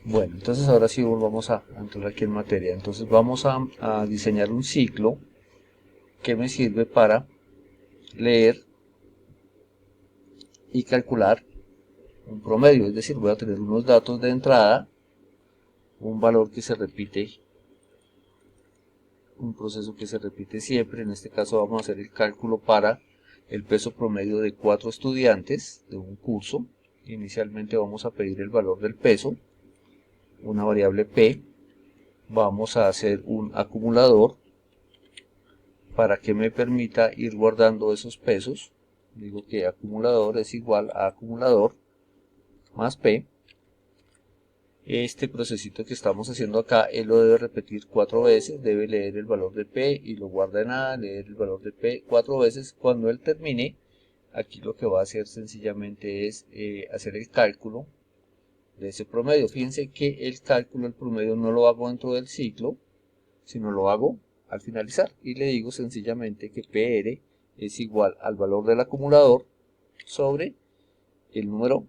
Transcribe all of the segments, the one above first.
Bueno, entonces ahora sí volvamos a entrar aquí en materia. Entonces vamos a diseñar un ciclo que me sirve para leer y calcular un promedio. Es decir, voy a tener unos datos de entrada, un valor que se repite, un proceso que se repite siempre. En este caso vamos a hacer el cálculo para el peso promedio de 4 estudiantes de un curso. Inicialmente vamos a pedir el valor del peso, una variable P. Vamos a hacer un acumulador para que me permita ir guardando esos pesos. Digo que acumulador es igual a acumulador más P. Este procesito que estamos haciendo acá, él lo debe repetir 4 veces, debe leer el valor de P y lo guarda en A, leer el valor de P 4 veces. Cuando él termine, aquí lo que va a hacer sencillamente es hacer el cálculo de ese promedio. Fíjense que el cálculo del promedio no lo hago dentro del ciclo, sino lo hago al finalizar. Y le digo sencillamente que PR es igual al valor del acumulador sobre el número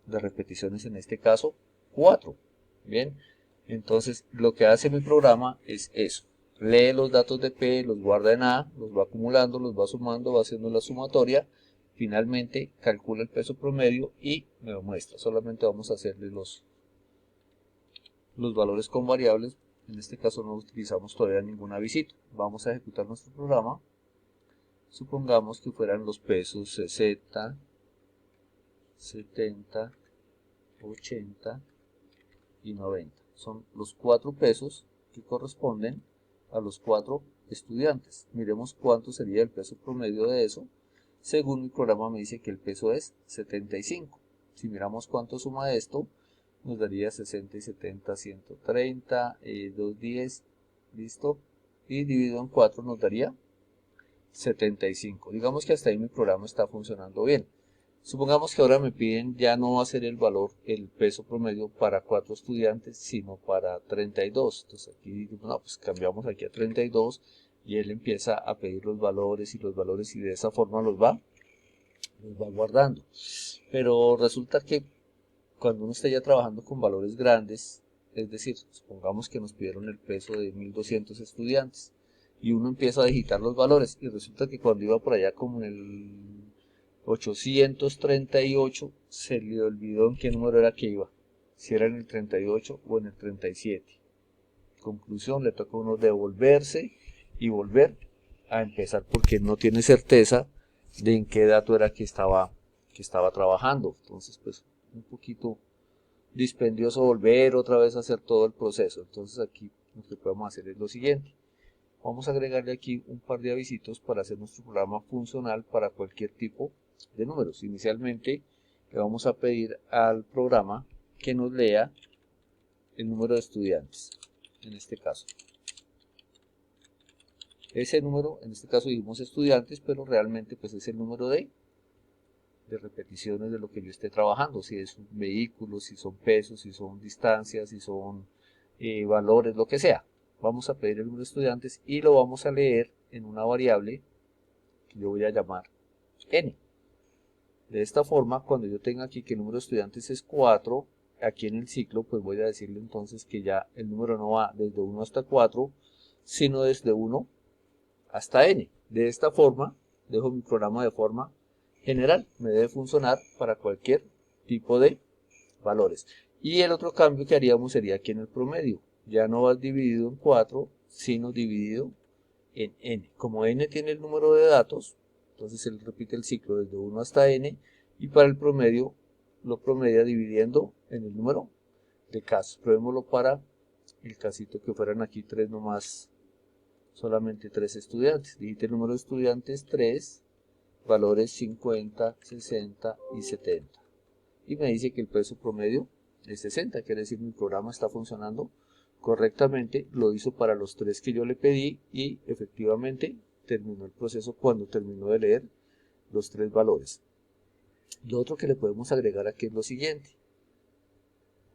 de repeticiones, en este caso 4. Bien, entonces lo que hace mi programa es eso. Lee los datos de P, los guarda en A, los va acumulando, los va sumando, va haciendo la sumatoria. Finalmente calcula el peso promedio y me lo muestra. Solamente vamos a hacerle los valores con variables. En este caso no utilizamos todavía ninguna visita. Vamos a ejecutar nuestro programa. Supongamos que fueran los pesos 60, 70, 80 y 90. Son los 4 pesos que corresponden a los 4 estudiantes. Miremos cuánto sería el peso promedio de eso. Según mi programa me dice que el peso es 75. Si miramos cuánto suma esto, nos daría 60 y 70, 130, 210, listo. Y dividido en 4 nos daría 75. Digamos que hasta ahí mi programa está funcionando bien. Supongamos que ahora me piden ya no hacer el valor, el peso promedio para 4 estudiantes, sino para 32. Entonces aquí no, pues cambiamos aquí a 32 y él empieza a pedir los valores y de esa forma los va guardando. Pero resulta que cuando uno está ya trabajando con valores grandes, es decir, supongamos que nos pidieron el peso de 1200 estudiantes y uno empieza a digitar los valores y resulta que cuando iba por allá como en el 838 se le olvidó en qué número era que iba, si era en el 38 o en el 37. Conclusión, le toca a uno devolverse y volver a empezar porque no tiene certeza de en qué dato era que estaba trabajando. Entonces, pues, un poquito dispendioso volver otra vez a hacer todo el proceso. Entonces aquí lo que podemos hacer es lo siguiente. Vamos a agregarle aquí un par de avisitos para hacer nuestro programa funcional para cualquier tipo de números. Inicialmente le vamos a pedir al programa que nos lea el número de estudiantes, en este caso. Ese número, en este caso dijimos estudiantes, pero realmente pues es el número de repeticiones de lo que yo esté trabajando, si es un vehículo, si son pesos, si son distancias, si son valores, lo que sea. Vamos a pedir el número de estudiantes y lo vamos a leer en una variable que yo voy a llamar n. De esta forma, cuando yo tenga aquí que el número de estudiantes es 4, aquí en el ciclo, pues voy a decirle entonces que ya el número no va desde 1 hasta 4, sino desde 1 hasta n. De esta forma, dejo mi programa de forma general, me debe funcionar para cualquier tipo de valores. Y el otro cambio que haríamos sería aquí en el promedio. Ya no va dividido en 4, sino dividido en n. Como n tiene el número de datos, entonces él repite el ciclo desde 1 hasta n y para el promedio lo promedia dividiendo en el número de casos. Probémoslo para el casito que fueran aquí 3 nomás, solamente 3 estudiantes. Digite el número de estudiantes 3, valores 50, 60 y 70. Y me dice que el peso promedio es 60, quiere decir mi programa está funcionando correctamente, lo hizo para los 3 que yo le pedí y efectivamente terminó el proceso cuando terminó de leer los 3 valores. Lo otro que le podemos agregar aquí es lo siguiente.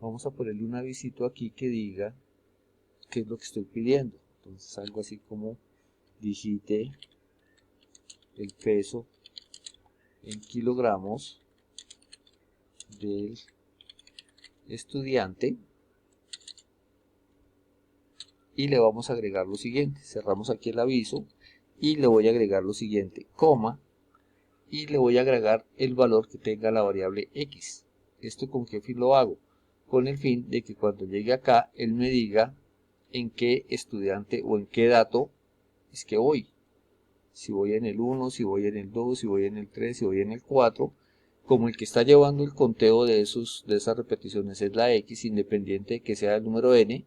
Vamos a ponerle un avisito aquí que diga qué es lo que estoy pidiendo. Entonces algo así como digite el peso en kilogramos del estudiante y le vamos a agregar lo siguiente. Cerramos aquí el aviso y le voy a agregar lo siguiente, coma, y le voy a agregar el valor que tenga la variable X. ¿Esto con qué fin lo hago? Con el fin de que cuando llegue acá, él me diga en qué estudiante o en qué dato es que voy. Si voy en el 1, si voy en el 2, si voy en el 3, si voy en el 4. Como el que está llevando el conteo de esas repeticiones es la X, independiente de que sea el número n,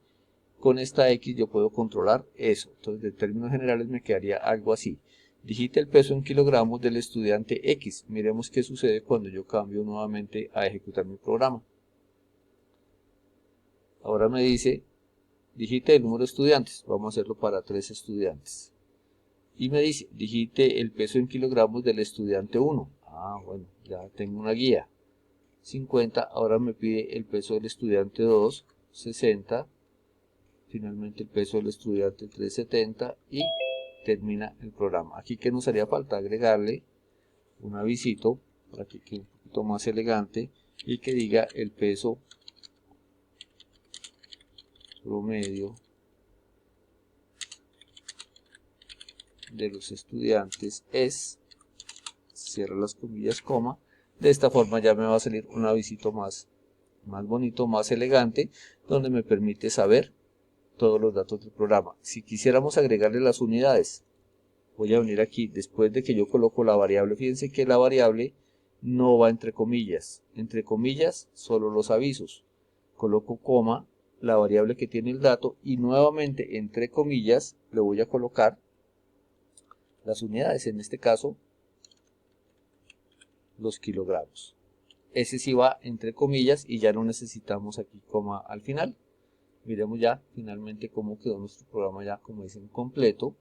con esta X yo puedo controlar eso. Entonces, en términos generales me quedaría algo así. Digite el peso en kilogramos del estudiante X. Miremos qué sucede cuando yo cambio nuevamente a ejecutar mi programa. Ahora me dice, digite el número de estudiantes. Vamos a hacerlo para 3 estudiantes. Y me dice, digite el peso en kilogramos del estudiante 1. Bueno, ya tengo una guía. 50. Ahora me pide el peso del estudiante 2, 60. Finalmente el peso del estudiante 370 y termina el programa. Aquí que nos haría falta agregarle un avisito para que quede un poquito más elegante y que diga el peso promedio de los estudiantes es, cierra las comillas, coma. De esta forma ya me va a salir un avisito más bonito, más elegante, donde me permite saber todos los datos del programa. Si quisiéramos agregarle las unidades, voy a venir aquí, después de que yo coloco la variable, fíjense que la variable no va entre comillas solo los avisos, coloco coma, la variable que tiene el dato y nuevamente entre comillas le voy a colocar las unidades, en este caso los kilogramos. Ese sí va entre comillas y ya no necesitamos aquí coma al final. Miremos ya finalmente cómo quedó nuestro programa ya, como dicen, completo,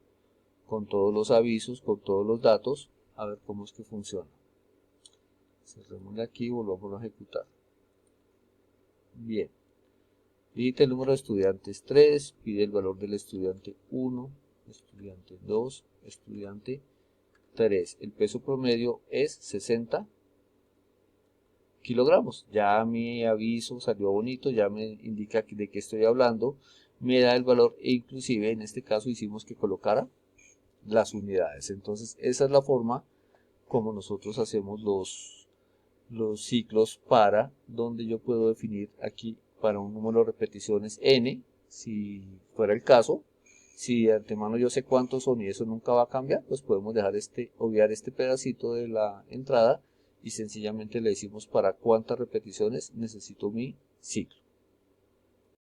con todos los avisos, con todos los datos, a ver cómo es que funciona. Cerremos aquí y volvamos a ejecutar. Bien, digite el número de estudiantes 3, pide el valor del estudiante 1, estudiante 2, estudiante 3. El peso promedio es 60 kilogramos. Ya mi aviso salió bonito, ya me indica de qué estoy hablando, me da el valor e inclusive en este caso hicimos que colocara las unidades. Entonces esa es la forma como nosotros hacemos los ciclos para donde yo puedo definir aquí para un número de repeticiones n, si fuera el caso. Si de antemano yo sé cuántos son y eso nunca va a cambiar, pues podemos dejar obviar este pedacito de la entrada y sencillamente le decimos para cuántas repeticiones necesito mi ciclo.